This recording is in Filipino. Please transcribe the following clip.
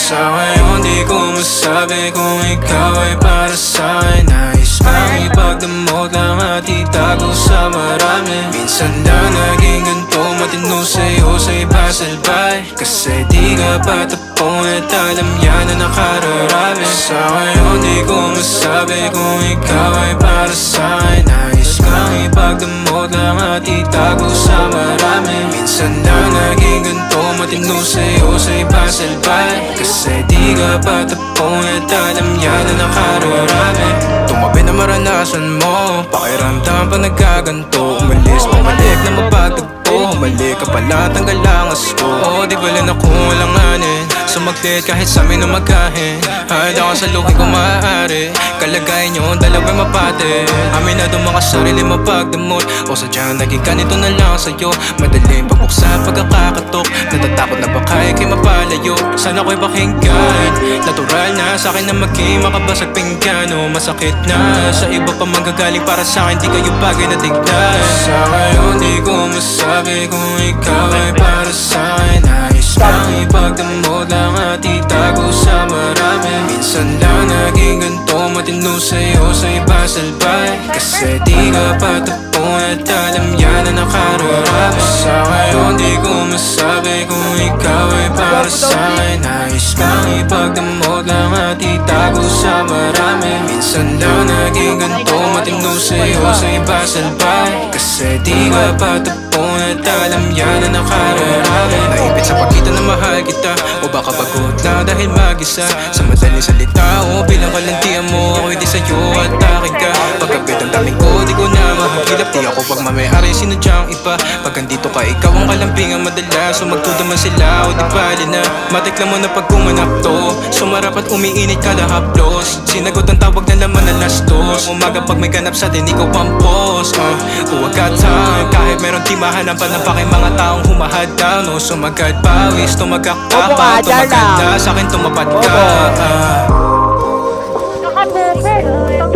Sa ngayon di ko masabi kung ikaw ay para sa'kin. Nais bang ipagdamot lang at itago sa marami? Minsan lang naging ganito, matino sa'yo sa iba salbay. Kasi di ka patapon at alam yan na nakararami. Sa ngayon di ko masabi kung ikaw ay para sa'kin. Nais bang ipagdamot lang at itago sa marami? Minsan lang naging ganito, matino sa'yo sa iba salbay. Kasi di ka patapon at alam yan na nakararami. Tumabi na maranasan mo, pakiramdam pa nagkaganto. Umalis, pumalik na mapagtagpo. Humalik ka pala, tanggal ang asko. Oo, di ba lang ako walanganin. Sumaglit kahit sa amin na magkahin. Hahid ako sa luki kung maaari. Kalagayan nyo, dalawa'y mapate. Amin na doon mga sarili mapagdamot. O sadyang naging ganito na lang sa'yo. Madaling pabuksan pagkakakatok. Natatakot na baka ikay mapalayo. Sana ko'y pakinggan. Natural na sa'kin na maging makabasag pinggano. Masakit na sa iba pa manggagaling para sa'kin. Di kayo bagay na tignan. Sa ngayon di ko masabi kung ikaw ay para sa'kin. Nais bang ipagdamot lang at itago sa marami? Minsan lang naging ganito, matino sa'yo sa iba salbay. Kasi di ka patapon at alam yan na nakararami. Sa ngayon di ko masabi kung ikaw ay para sa'kin. Nais bang ipagdamot lang at itago sa marami? Minsan lang naging ganito, matino sa'yo sa iba salbay. Kasi di ka patapon at alam yan na nakararami. Naipit sa pagkita na mahal kita, o baka pagod lang dahil mag-isa. Sa madaling salita o bilang kalantian mo, ako'y di sa'yo at akin ka. Pagkabit ang daming ko, di ko na mahagilap. Di ako pagmamayari, sinadyang iba. Pag andito ka, ikaw ang kalampingan madalas. So magtudaman sila o di bali na. Matikla mo na pag kumanap to. Sumarap at umiinit kada haplos. Sinagot ang tawag na laman na lastos. Umaga pag may ganap sa din, ikaw pampos. Huwag ka time, kahit meron timahan ang panapakay mga taong humahadang. No, sumagad pawis, tumagak ka, tumagad na sa'kin tumapad ka. Nakabubo.